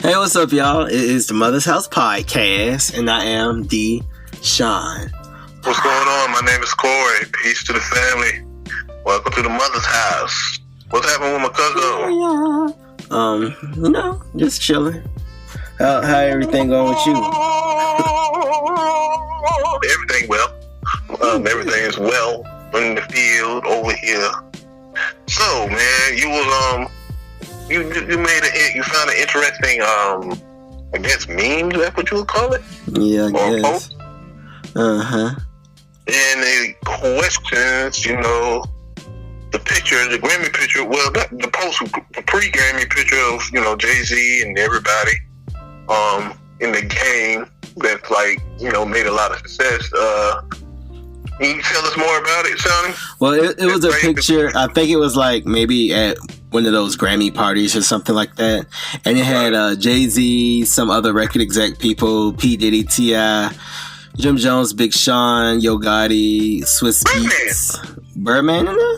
Hey, what's up, y'all? It is the Mother's House Podcast, and I am D. Sean. What's going on? My name is Corey. Peace to the family. Welcome to the Mother's House. What's happening with my cousin? Just chilling. How everything going with you? Everything well. Everything is well in the field over here. So, man, you was you found an interesting I guess meme. Is that what you would call it? Yeah, I guess. Post? And the questions, the picture, the Grammy picture. Well, the post, the pre-Grammy picture of Jay-Z and everybody in the game that's made a lot of success. Can you tell us more about it, Sonny? Well, it was a picture. I think it was maybe at one of those Grammy parties or something like that, and it had Jay-Z, some other record exec people, P. Diddy, T.I., Jim Jones, Big Sean, Yo Gotti, Swiss Beats, Birdman in there?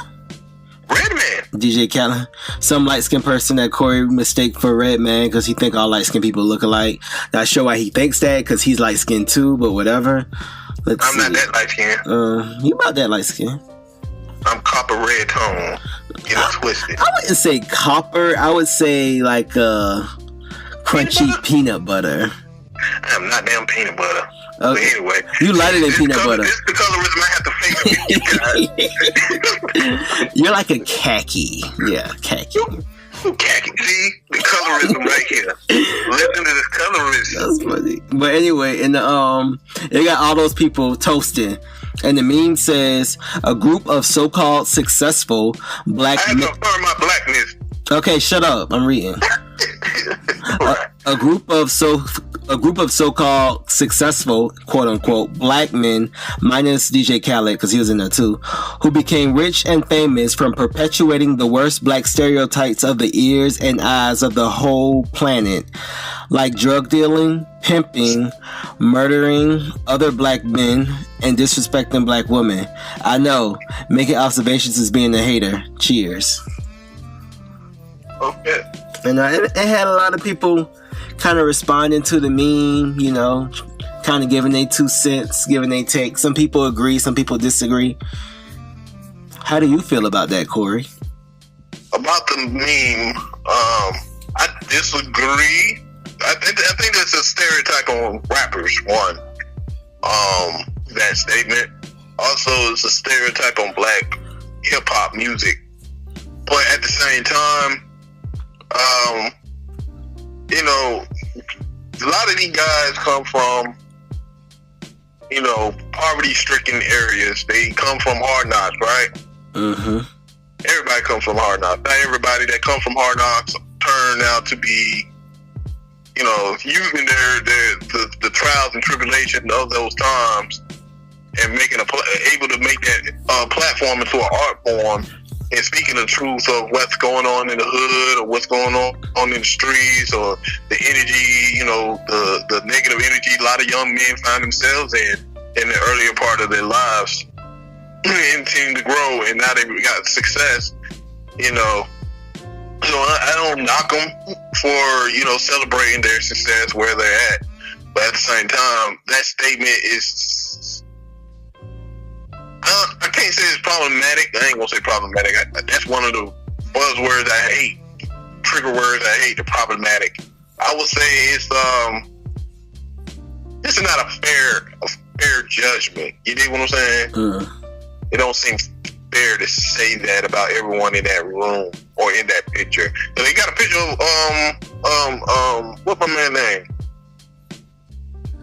Redman. DJ Khaled. Some light-skinned person that Corey mistake for Redman because he think all light-skinned people look alike. Not sure why he thinks that because he's light-skinned too, but whatever. I'm not that light-skinned. You about that light-skinned. I'm copper red tone. Get it twisted. I wouldn't say copper. I would say crunchy peanut butter. I'm not damn peanut butter. Okay. But anyway, you lighter than peanut butter. This is the colorism I have to face with you guys. You're like a khaki. Yeah, khaki. Khaki. See? The colorism right here. Listen to this colorism. That's funny. But anyway, and it got all those people toasting. And the meme says, a group of so-called successful black I have to affirm my blackness. Okay, shut up. I'm reading. A group of so-called successful, quote-unquote, black men, minus DJ Khaled, because he was in there too, who became rich and famous from perpetuating the worst black stereotypes of the ears and eyes of the whole planet, like drug dealing, pimping, murdering other black men, and disrespecting black women. I know, making observations is being a hater. Cheers. Okay. And it had a lot of people kind of responding to the meme, kind of giving their 2 cents, giving their take. Some people agree, some people disagree. How do you feel about that, Corey? About the meme, I disagree. I think that's a stereotype on rappers, one. That statement. Also, it's a stereotype on black hip-hop music. But at the same time, a lot of these guys come from, poverty-stricken areas. They come from Hard Knocks, right? Mm-hmm. Everybody comes from Hard Knocks. Not everybody that comes from Hard Knocks turn out to be, using the trials and tribulations of those times and able to make that platform into an art form. And speaking the truth of what's going on in the hood or what's going on in the streets or the energy, the negative energy a lot of young men find themselves in the earlier part of their lives and seem to grow, and now they've got success, I don't knock them for, celebrating their success where they're at. But at the same time, that statement is... I can't say it's problematic. I ain't gonna say problematic. That's one of the buzzwords I hate. Trigger words I hate. The problematic. I would say it's not a fair judgment. You dig what I'm saying? It don't seem fair to say that about everyone in that room or in that picture. So they got a picture of what's my man's name?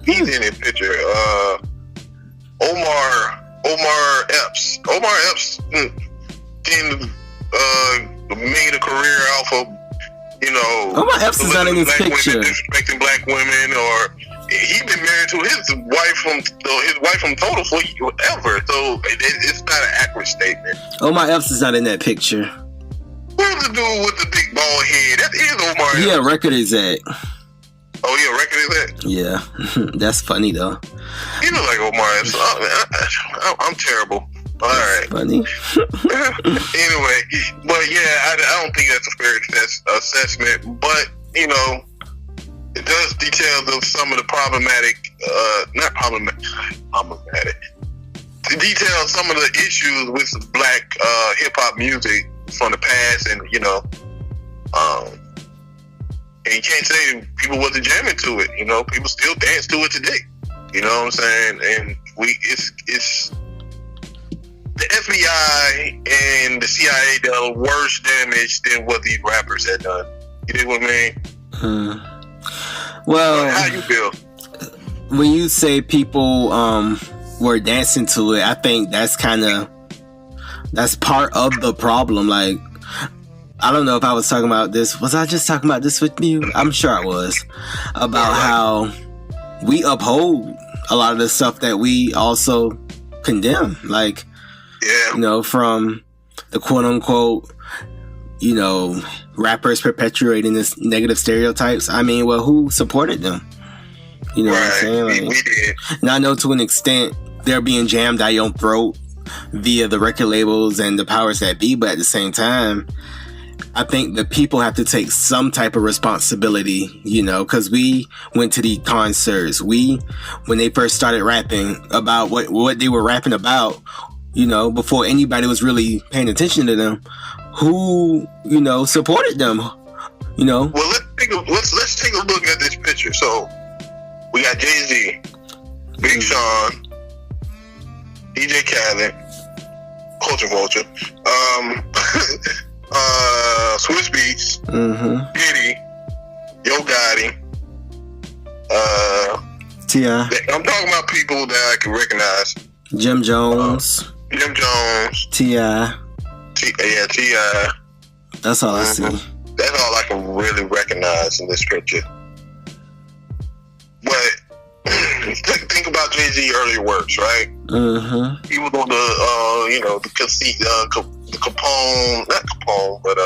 He's in that picture. Omar Epps. Omar Epps made a career off of, Omar Epps is not in this picture. Disrespecting black women, or he been married to his wife from Total for ever. So it's not an accurate statement. Omar Epps is not in that picture. Who's the dude with the big bald head? That is Omar Epps. Yeah, record exec. Oh, yeah, record exec? Yeah, that's funny though. You look like Omar Epps. I'm terrible. All right. Funny. Anyway, but yeah, I don't think that's a fair assessment. But it does details of some of the problematic, to detail some of the issues with black hip hop music from the past, and and you can't say people wasn't jamming to it. People still dance to it today. You know what I'm saying? And it's the FBI and the CIA done worse damage than what these rappers had done. You dig what I mean? Well, how you feel? When you say people were dancing to it, I think that's part of the problem. Like, I don't know if I was talking about this. Was I just talking about this with you? I'm sure I was. About how we uphold a lot of the stuff that we also condemn. Like, from the quote unquote, rappers perpetuating this negative stereotypes. I mean, well, who supported them? You know what I'm saying? Like, we did. And I know to an extent they're being jammed down your throat via the record labels and the powers that be, but at the same time, I think the people have to take some type of responsibility, because we went to the concerts. When they first started rapping about what they were rapping about, before anybody was really paying attention to them, who, supported them, Well, let's take a look at this picture. So we got Jay-Z, Big Sean, DJ Khaled, Culture Vulture, Swiss Beats, Diddy, Yo Gotti, T.I. I'm talking about people that I can recognize. Jim Jones, T.I. T.I. That's all I see. That's all I can really recognize in this picture. But think about Jay-Z earlier works, right? He was on the conceit, the Capone, not Capone, but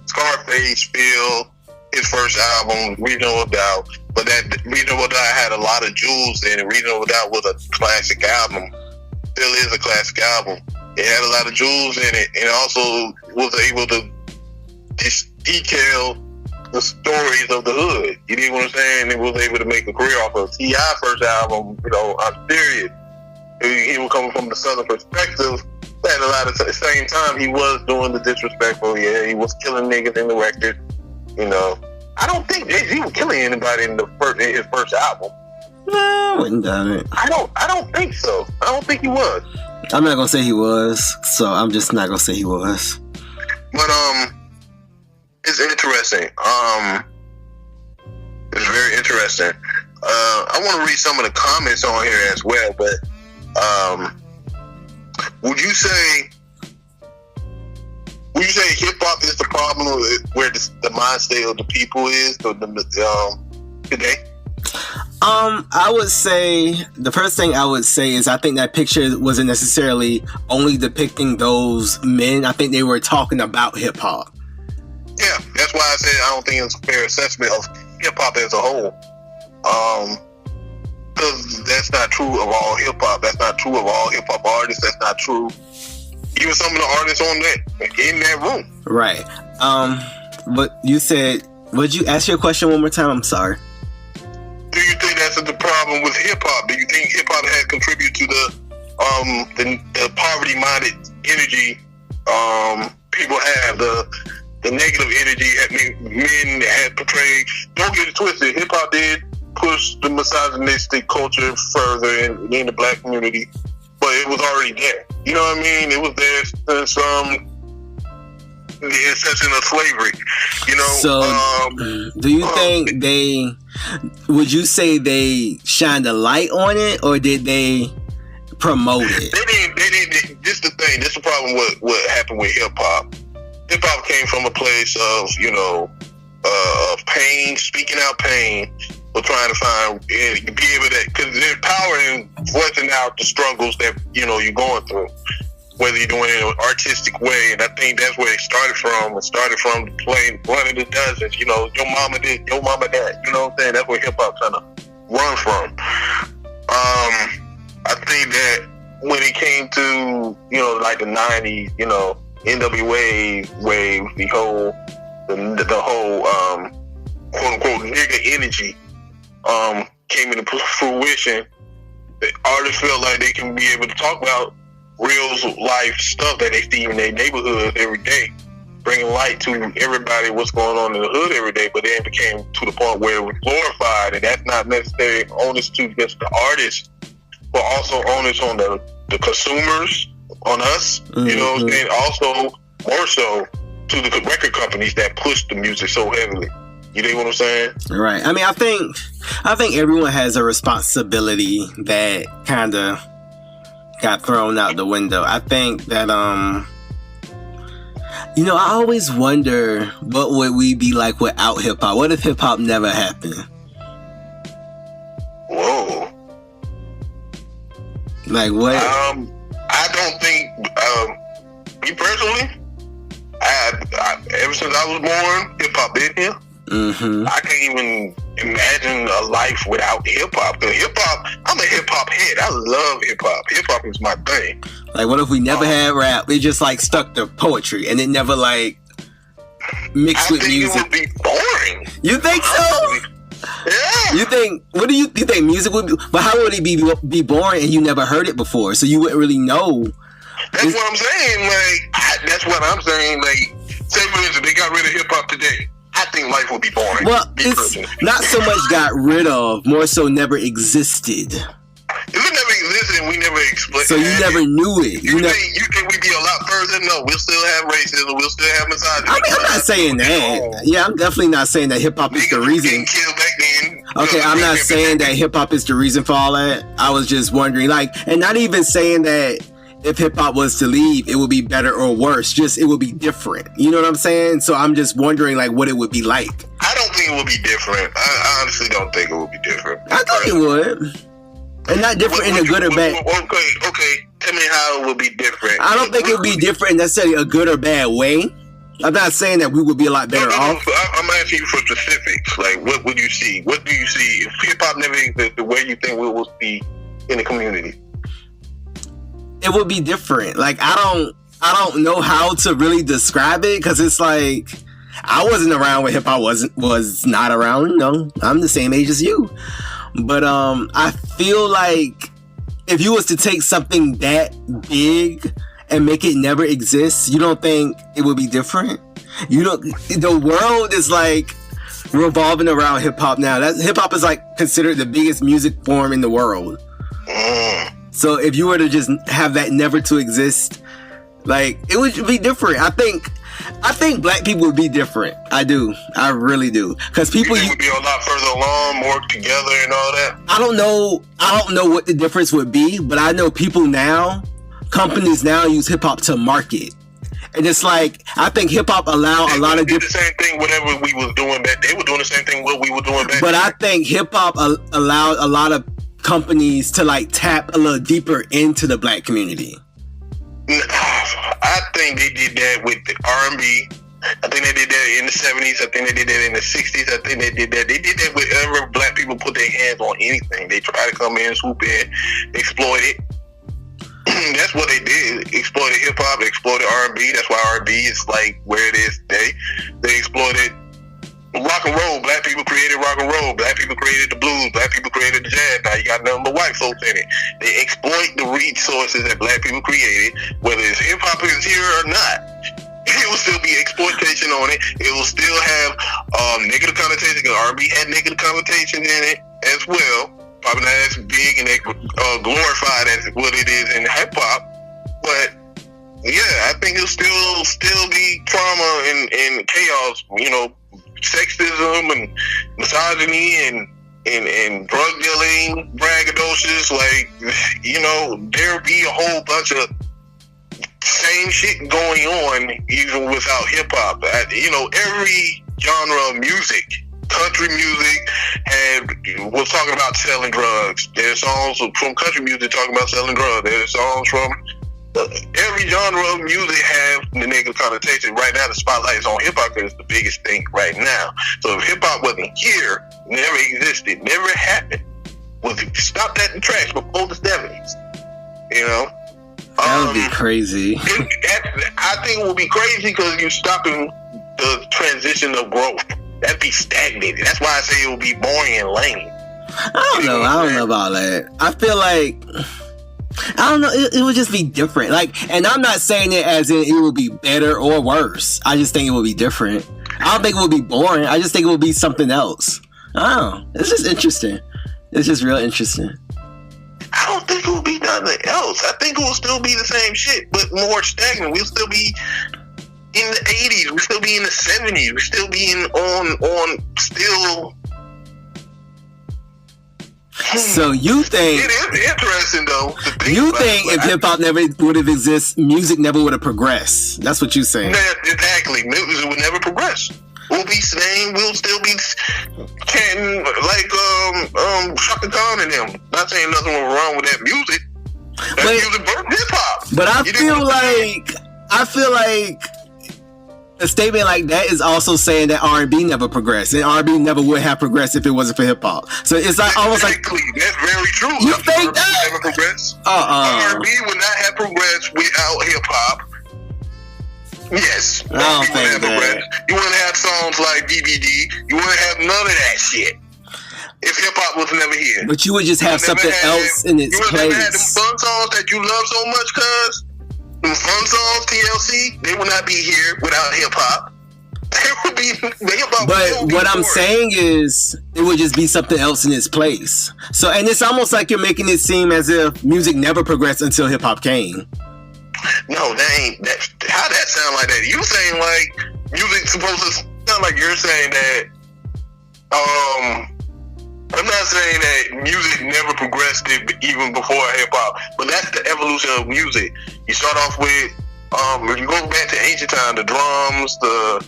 Scarface, Phil, his first album, Reasonable Doubt. But that Reasonable Doubt had a lot of jewels in it. Reasonable Doubt was a classic album. Still is a classic album. It had a lot of jewels in it, and also was able to detail the stories of the hood. You know what I'm saying? It was able to make a career off of T.I. first album, I'm serious. He was coming from the southern perspective. At a lot of the same time, he was doing the disrespectful. Yeah, he was killing niggas in the record. I don't think Jay-Z was killing anybody in his first album. No, I wouldn't doubt it. I don't think so. I don't think he was. I'm not gonna say he was, so I'm just not gonna say he was. But it's interesting. It's very interesting. I want to read some of the comments on here as well. But would you say hip hop is the problem where the mind state of the people is today? I would say the first thing I would say is I think that picture wasn't necessarily only depicting those men. I think they were talking about hip hop. Yeah, that's why I said I don't think it's a fair assessment of hip hop as a whole. Because that's not true of all hip hop. That's not true of all hip hop artists. That's not true. Even some of the artists in that room. Right. But you said, would you ask your question one more time? I'm sorry. Do you think that's the problem with hip hop? Do you think hip hop has contributed to the poverty-minded energy people have, the negative energy that men had portrayed? Don't get it twisted. Hip hop did push the misogynistic culture further in the black community, but it was already there. You know what I mean? It was there since the inception of slavery. So, do you think would you say they shined a light on it, or did they promote it? They didn't. This is the thing. This is the problem with what happened with hip hop. Hip hop came from a place of pain, speaking out pain, or trying to find be able to, because there's power in voicing out the struggles that you're going through, whether you're doing it in an artistic way. And I think that's where it started from. It started from playing one of the dozens. Your mama did, your mama that. You know what I'm saying? That's where hip hop kind of run from. I think that when it came to like the '90s, NWA wave, the whole quote unquote nigga energy came into fruition, the artists feel like they can be able to talk about real life stuff that they see in their neighborhoods every day, bringing light to everybody what's going on in the hood every day. But then it became to the point where it was glorified, and that's not necessarily onus to just the artists, but also onus on the consumers, on us. You know what I'm saying? Also, more so to the record companies that push the music so heavily. You know what I'm saying? Right. I mean, I think everyone has a responsibility that kind of got thrown out the window. I think that I always wonder what would we be like without hip hop. What if hip hop never happened? Whoa. Like what? I don't think. Me personally, ever since I was born, hip hop been here. I can't even imagine a life without hip hop. Hip hop, I'm a hip hop head. I love hip hop. Hip hop is my thing. Like, what if we never had rap? We just like stuck to poetry and it never like mixed with music. It would be boring. You think so? Yeah. You think? What do you think music would be? But how would it be boring and you never heard it before? So you wouldn't really know. That's what I'm saying. Like, that's what I'm saying. Like, say for instance, they got rid of hip hop today. I think life would be boring. Well, it's not so much got rid of, more so never existed. If it never existed and we never explained, so you never knew it. You think we'd be a lot further? No, we'll still have racism. We'll still have misogyny. I mean, I'm not saying that. Yeah, I'm definitely not saying that hip hop is the reason. Killed back then. Okay, I'm not saying that hip hop is the reason for all that. I was just wondering, like, and not even saying that if hip hop was to leave, it would be better or worse. Just it would be different. You know what I'm saying? So I'm just wondering, like, what it would be like. I don't think it would be different. I honestly don't think it would be different. I think it would, and not different in a good or bad. Okay. Tell me how it would be different. I don't think it would be different in necessarily a good or bad way. I'm not saying that we would be a lot better off. I'm asking you for specifics. Like, what would you see? What do you see if hip hop never existed? Where you think we would be in the community? It would be different. Like, I don't know how to really describe it, because it's like I wasn't around when hip hop was not around. No, I'm the same age as you, but I feel like if you was to take something that big and make it never exist, you don't think it would be different? The world is like revolving around hip hop now. Hip hop is like considered the biggest music form in the world. So if you were to just have that never to exist, like, it would be different. I think black people would be different. I do. I really do. Because people would be a lot further along, more together and all that. I don't know what the difference would be, but I know companies now use hip hop to market. And it's like, I think hip hop allowed a lot of different. The same thing, whatever we was doing back. They were doing the same thing what we were doing back. But I think hip hop allowed a lot of companies to like tap a little deeper into the black community. I think they did that with the R&B. I think they did that in the 70s. I think they did that in the 60s. I think they did that. They did that whenever black people put their hands on anything. They try to come in, swoop in, exploit it. That's what they did. Exploited hip hop, exploited R&B. That's why R&B is like where it is today. They exploited rock and roll. Black people created rock and roll. Black people created the blues. Black people created the jazz. Now you got nothing but white folks in it. They exploit the resources that black people created, whether it's hip hop is here or not. It will still be exploitation on it. It will still have negative connotations, because R&B had negative connotations in it as well. Probably not as big and glorified as what it is in hip hop, but yeah, I think it'll still be trauma and chaos. You know, sexism and misogyny and drug dealing, braggadocious. Like, you know, there'll be a whole bunch of same shit going on even without hip hop. You know, every genre of music. Country music was talking about selling drugs. There's songs from country music talking about selling drugs. There's songs from every genre of music have the negative connotation. Right now, the spotlight is on hip hop because it's the biggest thing right now. So if hip hop wasn't here, never existed, never happened, stop that in the tracks before the 70s. You know, that would be crazy. I think it would be crazy because you're stopping the transition of growth. That'd be stagnated. That's why I say it would be boring and lame. I don't know about that. I feel like, I don't know, it would just be different. Like, and I'm not saying it as in it would be better or worse. I just think it would be different. I don't think it would be boring. I just think it would be something else. I don't know. It's just interesting. It's just real interesting. I don't think it will be nothing else. I think it will still be the same shit, but more stagnant. We'll still be in the 80s. We'll still be in the 70s. We'll still be still. So you think it is interesting though? You think if hip hop never would have existed, music never would have progressed? That's what you're saying. Exactly. Music would never progress. We'll be same. We'll still be chanting like Shaka Khan and them. Not saying nothing wrong with that music. That music birthed hip hop. But I feel like a statement like that is also saying that R&B never progressed, and R&B never would have progressed if it wasn't for hip hop. So it's like almost like that's very true. You think that never progressed? R&B would not have progressed without hip hop. Yes, I don't think that. You wouldn't have songs like BBD. You wouldn't have none of that shit if hip hop was never here. But you would just have something else in its place. You would have had them fun songs that you love so much, cuz. Them fun songs, TLC, they would not be here without hip hop. They would be hip hop. But what I'm saying is, it would just be something else in its place. So, and it's almost like you're making it seem as if music never progressed until hip hop came. No, that ain't that. How that sound like that? You saying like music supposed to sound like you're saying that. I'm not saying that music never progressed even before hip hop, but that's the evolution of music. You start off with, if you go back to ancient time, the drums, the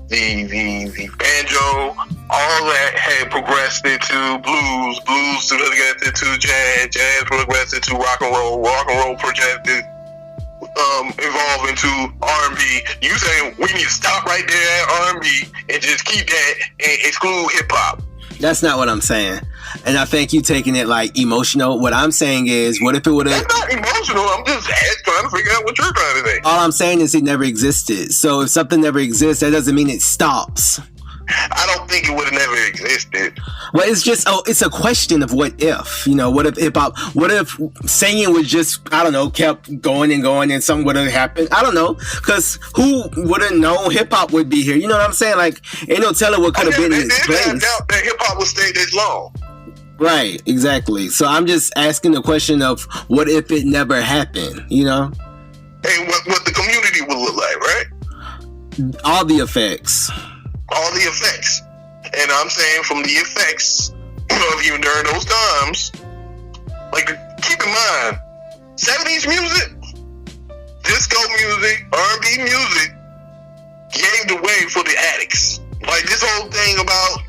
banjo, all that had progressed into blues progressed into jazz progressed into rock and roll projected. Evolve into R&B. You saying we need to stop right there at R&B and just keep that and exclude hip hop? That's not what I'm saying. And I think you taking it like emotional. What I'm saying is, what if it would have... That's not emotional. I'm just trying to figure out what you're trying to say. All I'm saying is it never existed. So if something never exists, that doesn't mean it stops. I don't think it would have never existed. Well, it's just, it's a question of what if. You know, what if hip hop, what if singing was just, I don't know, kept going and going and something would have happened? I don't know. Because who would have known hip hop would be here? You know what I'm saying? Like, ain't no telling what could have been in its place. I doubt that hip hop would stay this long. Right, exactly. So I'm just asking the question of what if it never happened, you know? And what the community would look like, right? All the effects. All the effects. And I'm saying from the effects of even during those times, like, keep in mind, 70s music, disco music, R&B music gave the way for the addicts. Like, this whole thing about,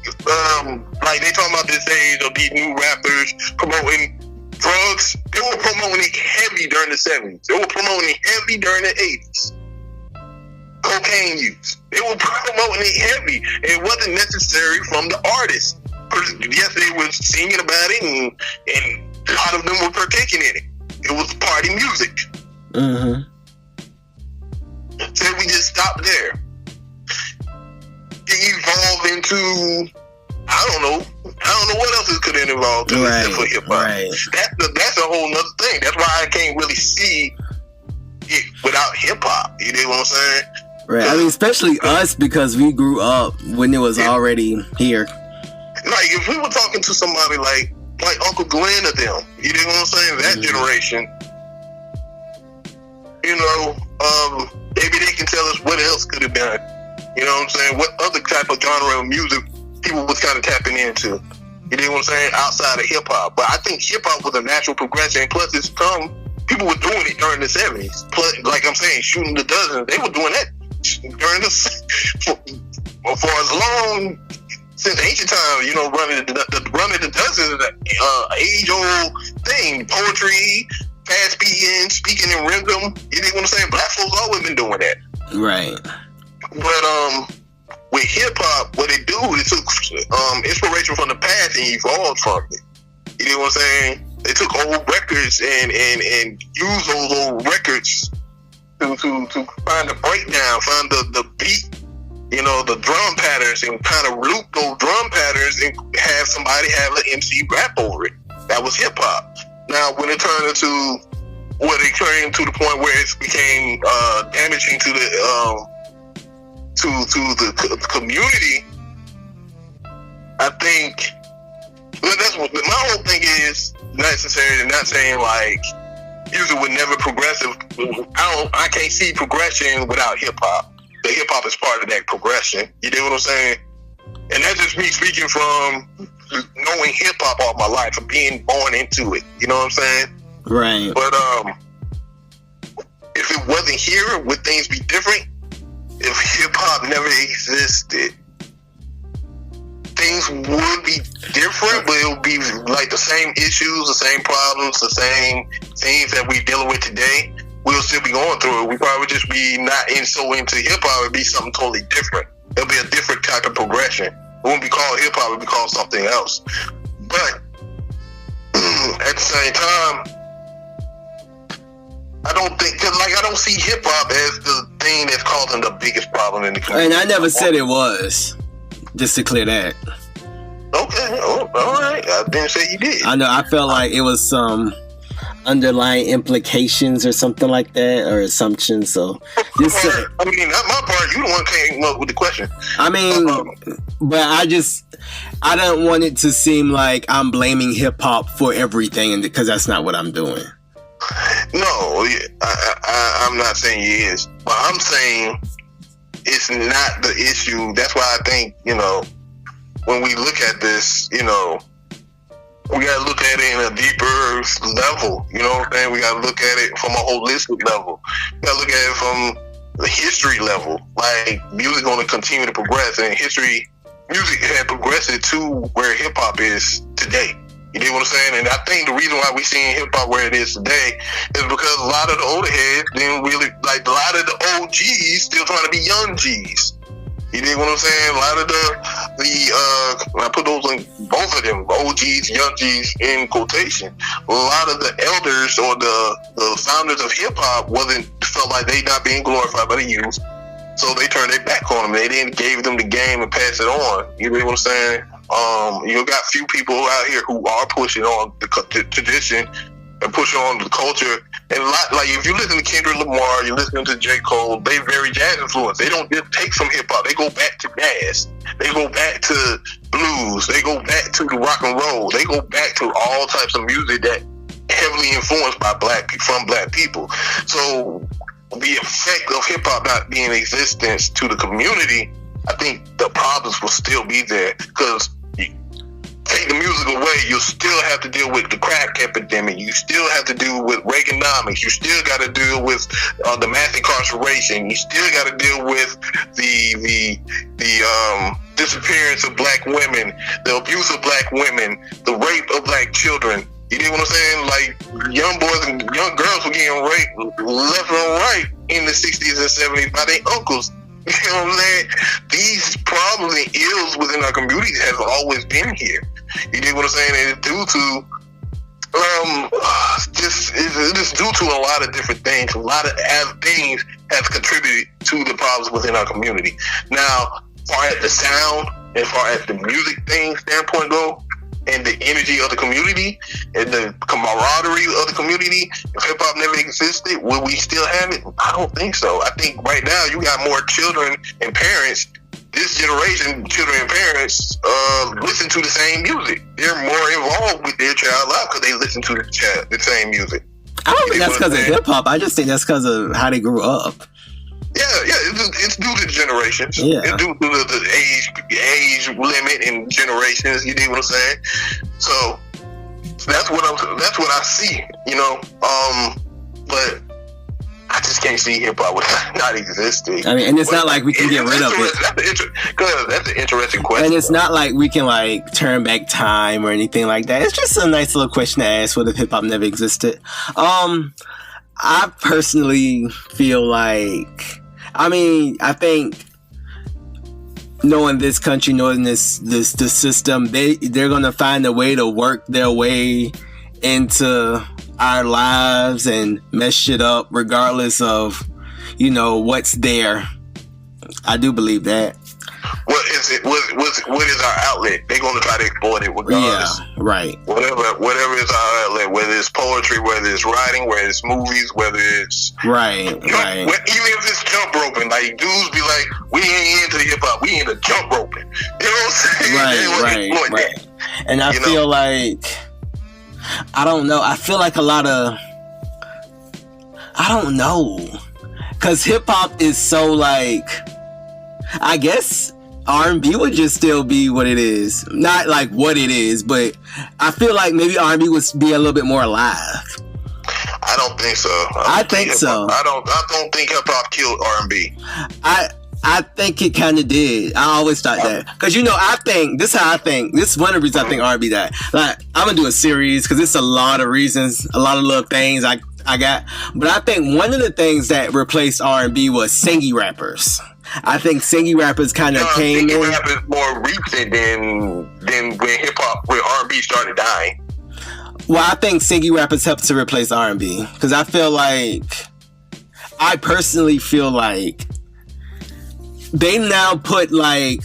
like, they talking about this age of these new rappers promoting drugs. They were promoting it heavy during the 70s. They were promoting it heavy during the 80s. Cocaine use. They were promoting it heavy. It wasn't necessary from the artists. Yes, they were singing about it, and a lot of them were partaking in it. It was party music. Mm-hmm. So we just stopped there. It evolved into, I don't know what else it could have evolved to except for hip hop. Right. That's a whole nother thing. That's why I can't really see it without hip hop. You know what I'm saying? Right. I mean, especially us, because we grew up when it was already here. Like, if we were talking to somebody like Uncle Glenn or them, you know what I'm saying? That generation, you know, maybe they can tell us what else could have been. You know what I'm saying? What other type of genre of music people was kind of tapping into. You know what I'm saying? Outside of hip hop. But I think hip hop was a natural progression. Plus, people were doing it during the 70s. Plus, like I'm saying, shooting the dozens, they were doing that during for as long since ancient times. You know, running the dozens is an age-old thing. Poetry, fast speaking in rhythm. You know what I'm saying? Black folks always been doing that. Right. But with hip hop, what it do is took inspiration from the past and evolved from it. You know what I'm saying? They took old records and used those old records to find the breakdown, find the beat. the drum patterns and kind of loop those drum patterns and have somebody have an MC rap over it. That was hip hop. Now, when it turned into the point where it became damaging to the community, I think that's what my whole thing is. Necessarily, not saying like music would never progressive. I can't see progression without hip hop. The hip hop is part of that progression. You know what I'm saying? And that's just me speaking from knowing hip hop all my life, from being born into it. You know what I'm saying? Right. But if it wasn't here, would things be different? If hip hop never existed, things would be different, but it would be like the same issues, the same problems, the same things that we're dealing with today. We'll still be going through it. We probably just be not so into hip hop. It'd be something totally different. It'll be a different type of progression. It won't be called hip hop. It'll be called something else. But at the same time, I don't see hip hop as the thing that's causing the biggest problem in the community. And I never said it was. Just to clear that. Okay. Oh, all right. I didn't say you did. I know. I felt like it was some underlying implications or something like that, or assumptions. So, just not my part. You the one came up with the question. I mean, but I don't want it to seem like I'm blaming hip hop for everything, because that's not what I'm doing. No, I'm not saying it is, but I'm saying it's not the issue. That's why I think, when we look at this, we got to look at it in a deeper level. You know what I'm saying? We got to look at it from a holistic level. We got to look at it from the history level. Like, music going to continue to progress, and music had progressed to where hip hop is today. You know what I'm saying? And I think the reason why we're seeing hip hop where it is today is because a lot of the older heads didn't really, like, a lot of the OGs still trying to be young G's. You know what I'm saying? A lot of I put those in, both of them, OGs, young G's in quotation. A lot of the elders or the founders of hip hop felt like they not being glorified by the youth. So they turned their back on them. They didn't give them the game and pass it on. You know what I'm saying? You got few people out here who are pushing on the tradition and pushing on the culture. And like if you listen to Kendrick Lamar, you listen to J. Cole, they very jazz influenced. They don't just take from hip hop. They go back to jazz. They go back to blues. They go back to the rock and roll. They go back to all types of music that heavily influenced by black people. So the effect of hip hop not being in existence to the community, I think the problems will still be there, because take the music away, you still have to deal with the crack epidemic. You still have to deal with Reaganomics. You still got to deal with the mass incarceration. You still got to deal with the disappearance of black women, the abuse of black women, the rape of black children. You know what I'm saying? Like, young boys and young girls were getting raped left and right in the 60s and 70s by their uncles. You know what I'm saying? These problems and ills within our communities have always been here. You know what I'm saying? And it's due to it's due to a lot of different things. A lot of things have contributed to the problems within our community. Now, as far as the sound, as far as the music thing standpoint go, and the energy of the community and the camaraderie of the community, if hip hop never existed, would we still have it? I don't think so. I think right now you got more children and parents. This generation, children and parents, listen to the same music. They're more involved with their child life because they listen to the same music. I don't think that's because of hip hop. I just think that's because of how they grew up. Yeah, it's due to the generations. Yeah. It's due to the age limit and generations. You know what I'm saying? So that's what I see. But I just can't see hip hop without not existing. I mean, and it's not like we can get rid of it. That's an interesting question. And it's not like we can turn back time or anything like that. It's just a nice little question to ask. What if hip hop never existed? I personally feel like, I think knowing this country, knowing this system, they're gonna find a way to work their way into our lives and mess shit up regardless of what's there. I do believe that. Yes, what is our outlet? They're gonna try to exploit it regardless. Yeah, right. Whatever is our outlet, whether it's poetry, whether it's writing, whether it's movies, whether it's right. Even if it's jump roping, like dudes be like, we ain't into hip hop, we into jump roping. You know what I'm saying? Right. And I feel like, I don't know. I feel like a lot of, I don't know, because hip hop is so like, I guess R&B would just still be what it is. Not like what it is, but I feel like maybe R&B would be a little bit more alive. I don't think so. I think so. I don't think hip hop killed R&B. I think it kind of did. I always thought that. Because, I think, this is how I think. This is one of the reasons I think R&B died. Like, I'm going to do a series because it's a lot of reasons, a lot of little things I got. But I think one of the things that replaced R&B was singing rappers. I think singing rappers kind of came in. Singing rap is more recent than when hip-hop, when R&B started dying. Well, I think singing rappers helped to replace R&B. Because I personally feel like they now put like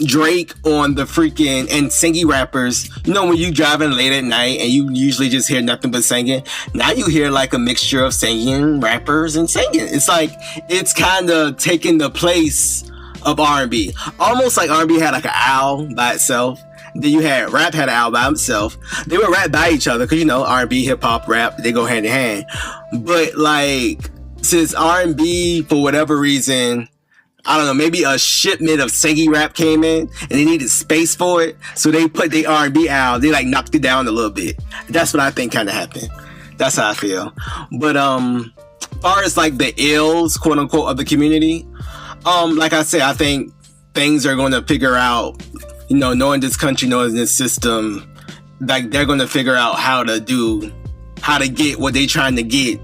Drake on the freaking and singing rappers. When you driving late at night and you usually just hear nothing but singing. Now you hear like a mixture of singing rappers and singing. It's like it's kind of taking the place of R&B. Almost like R&B had like an owl by itself. Then you had rap had an owl by himself. They would rap by each other because R&B, hip hop, rap, they go hand in hand. But like since R&B for whatever reason, I don't know, maybe a shipment of singing rap came in and they needed space for it. So they put the R&B out. They like knocked it down a little bit. That's what I think kind of happened. That's how I feel. But as far as like the ills, quote unquote, of the community, like I said, I think things are going to figure out, knowing this country, knowing this system, like they're going to figure out how to get what they're trying to get.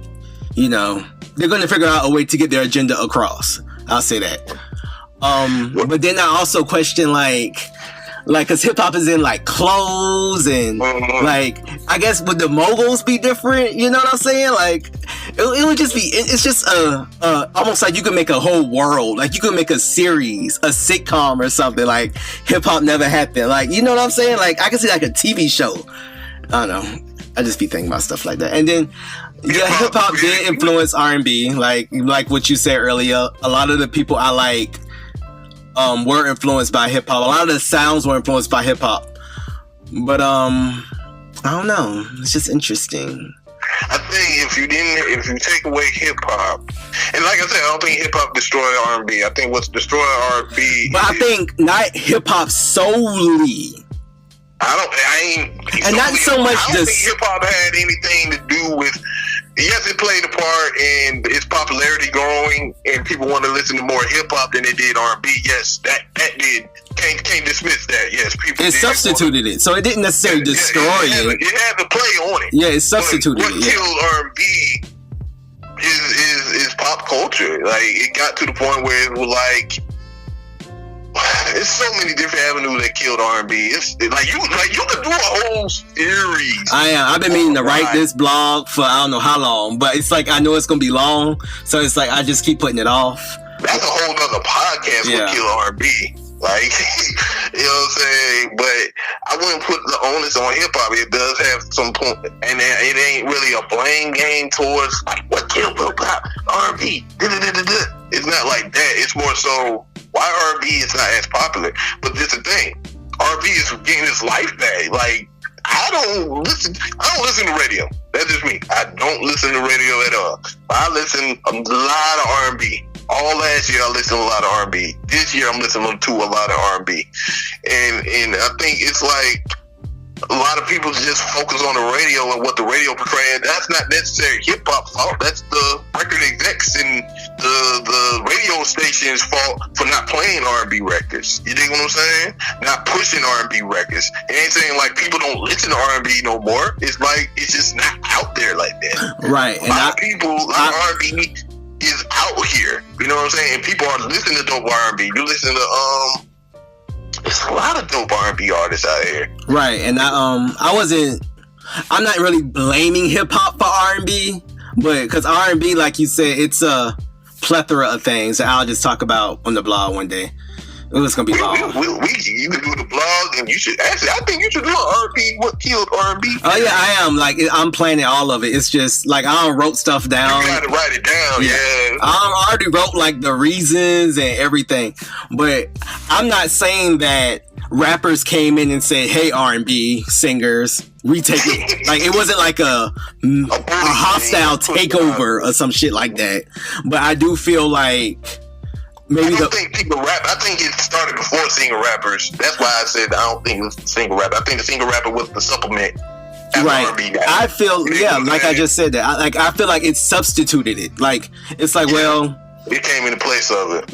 They're going to figure out a way to get their agenda across. I'll say that. But then I also question like, cause hip hop is in like clothes and like, I guess would the moguls be different? You know what I'm saying? Like, it would just be, it's just almost like you could make a whole world. Like you could make a series, a sitcom or something like hip hop never happened. Like, you know what I'm saying? Like I can see like a TV show. I don't know. I just be thinking about stuff like that. And then, yeah, hip hop did influence R&B, like what you said earlier. A lot of the people I like were influenced by hip hop. A lot of the sounds were influenced by hip hop. But I don't know. It's just interesting. I think if you take away hip hop, and like I said, I don't think hip hop destroyed R&B. I think what's destroyed R&B. But I think not hip hop solely. I don't think hip hop had anything to do with. Yes, it played a part in its popularity growing, and people want to listen to more hip hop than they did R&B. Yes, that did. Can't dismiss that. Yes, people. It substituted it, so it didn't necessarily destroy it. It had to play on it. Yeah, it substituted it. What killed R&B is pop culture. Like it got to the point where it was like. It's so many different avenues that killed R&B. It's like you could do a whole series. I've been meaning to write this blog for I don't know how long, but it's like I know it's gonna be long, so it's like I just keep putting it off. That's a whole nother podcast. What killed R&B? Like you know what I'm saying? But I wouldn't put the onus on hip hop. It does have some point, and it ain't really a blame game towards like what killed hip hop, R&B. It's not like that. It's more so. Why R&B is not as popular? But this is the thing. R&B is getting its life back. Like I don't listen to radio. That's just me. I don't listen to radio at all. I listen a lot of R&B. All last year I listened to a lot of R&B. This year I'm listening to a lot of R&B. And I think it's like a lot of people just focus on the radio and what the radio portraying. That's not necessarily hip hop fault. That's the record execs and the radio station's fault for not playing R&B records. You dig what I'm saying? Not pushing R&B records. It ain't saying like people don't listen to R&B no more. It's like it's just not out there like that. Right. A lot of people R&B is out here. You know what I'm saying? And people are listening to dope R&B. You listen to there's a lot of dope R&B artists out here. Right, and I'm not really blaming hip hop for R&B, but because R&B, like you said, it's a plethora of things that I'll just talk about on the blog one day. It was gonna be long. You can do the blog, and you should actually. I think you should do an R&B. What killed R&B? Oh yeah, I am. Like I'm planning all of it. It's just like I wrote stuff down. You gotta write it down. Yeah. I already wrote like the reasons and everything, but I'm not saying that rappers came in and said, "Hey, R&B singers, we take it." Like it wasn't like a hostile takeover or some shit like that. But I do feel like maybe I don't think people rap. I think it started before single rappers. That's why I said I don't think it was the single rapper. I think the single rapper was the supplement. Right. I feel like I just said that. I feel like it substituted it. Like it's like it came in the place of it.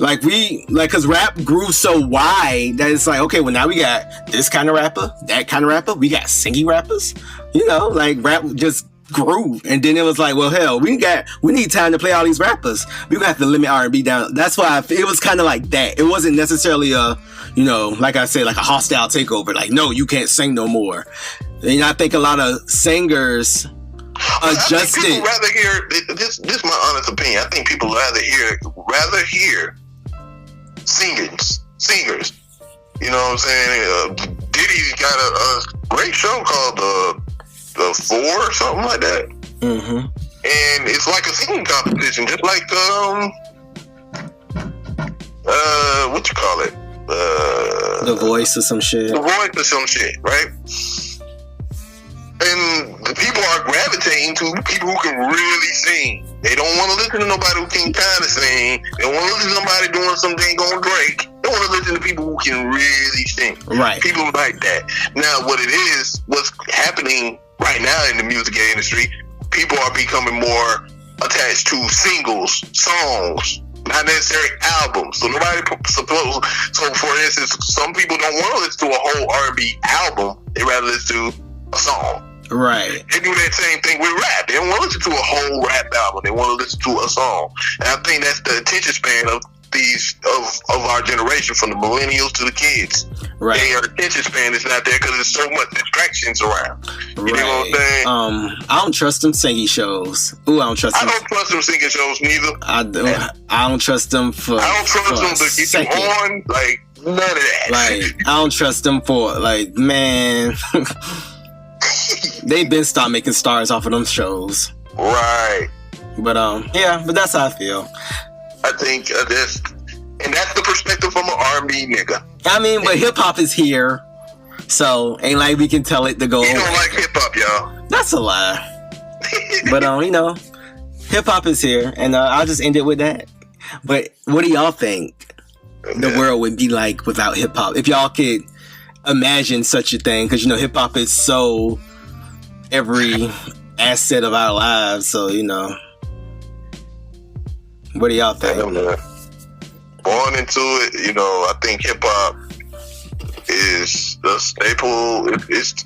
Cause rap grew so wide that it's like, okay, well now we got this kind of rapper, that kind of rapper, we got singing rappers, like rap just grew. And then it was like, well, hell, we need time to play all these rappers. We gonna have to limit R&B down. That's why it was kind of like that. It wasn't necessarily like I said, like a hostile takeover. Like, no, you can't sing no more. And I think a lot of singers adjusted. People rather hear this. This is my honest opinion. I think people rather hear singers. You know what I'm saying? Diddy's got a great show called the Four or something like that. Mm-hmm. And it's like a singing competition, just like what you call it? The Voice or some shit. The Voice or some shit, right? And the people are gravitating to people who can really sing. They don't want to listen to nobody who can kind of sing. They don't want to listen to somebody doing something on Drake. They want to listen to people who can really sing. Right. People like that. Now, what's happening right now in the music industry, people are becoming more attached to singles, songs, not necessarily albums. So for instance, some people don't want to listen to a whole R&B album. They rather listen to a song. Right. They do that same thing with rap. They don't want to listen to a whole rap album. They want to listen to a song. And I think that's the attention span of our generation, from the millennials to the kids. Right. Their attention span is not there because there's so much distractions around. You know what I'm saying? I don't trust them singing shows. Ooh, I don't trust them. I don't trust them singing shows neither. I don't trust them for. I don't trust them to get you on. Like none of that. Like I don't trust them for man. They've been stopped making stars off of them shows. Right. But but that's how I feel. I think that's the perspective from an R&B nigga. I mean, but hip hop is here, so ain't like we can tell it to go. You don't like hip hop, y'all. That's a lie. But hip hop is here, and I'll just end it with that. But what do y'all think the world would be like without hip hop? If y'all could imagine such a thing, because hip hop is so every asset of our lives. So what do y'all think? Born into it, I think hip hop is the staple. It's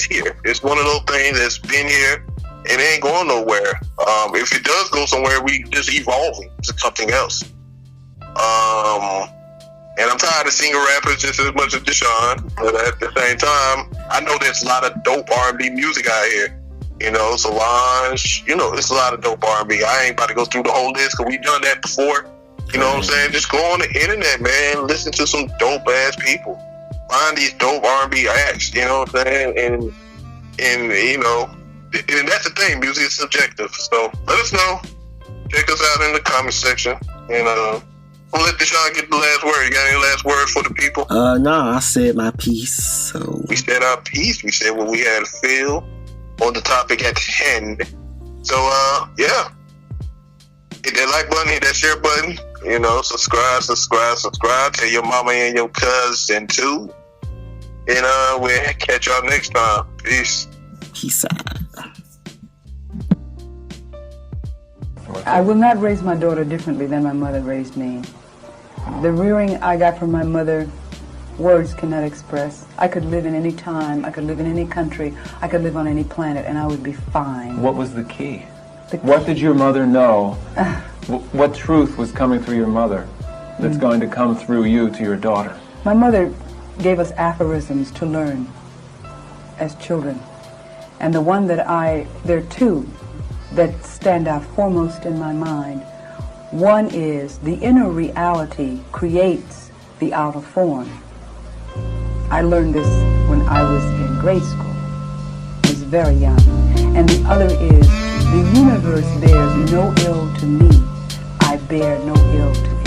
here. It's one of those things that's been here and it ain't going nowhere. If it does go somewhere, we just evolving to something else. And I'm tired of singer rappers just as much as Deshaun, but at the same time, I know there's a lot of dope R&B music out here. Solange, it's a lot of dope R&B. I ain't about to go through the whole list because we've done that before. You know what I'm saying? Just go on the internet, man. Listen to some dope ass people. Find these dope R&B acts. You know what I'm saying? And and that's the thing. Music is subjective. So let us know. Check us out in the comment section. And we'll let Deshaun get the last word. You got any last words for the people? No, I said my piece. So we said our piece. We said what we had to feel on the topic at hand. So hit that like button, hit that share button, subscribe. Tell your mama and your cousin too. And we'll catch y'all next time. Peace out. I will not raise my daughter differently than my mother raised me. The rearing I got from my mother, words cannot express. I could live in any time, I could live in any country, I could live on any planet, and I would be fine. What was the key? What did your mother know? What truth was coming through your mother that's going to come through you to your daughter? My mother gave us aphorisms to learn as children. And the one that there are two that stand out foremost in my mind. One is the inner reality creates the outer form. I learned this when I was in grade school. I was very young. And the other is the universe bears no ill to me. I bear no ill to it.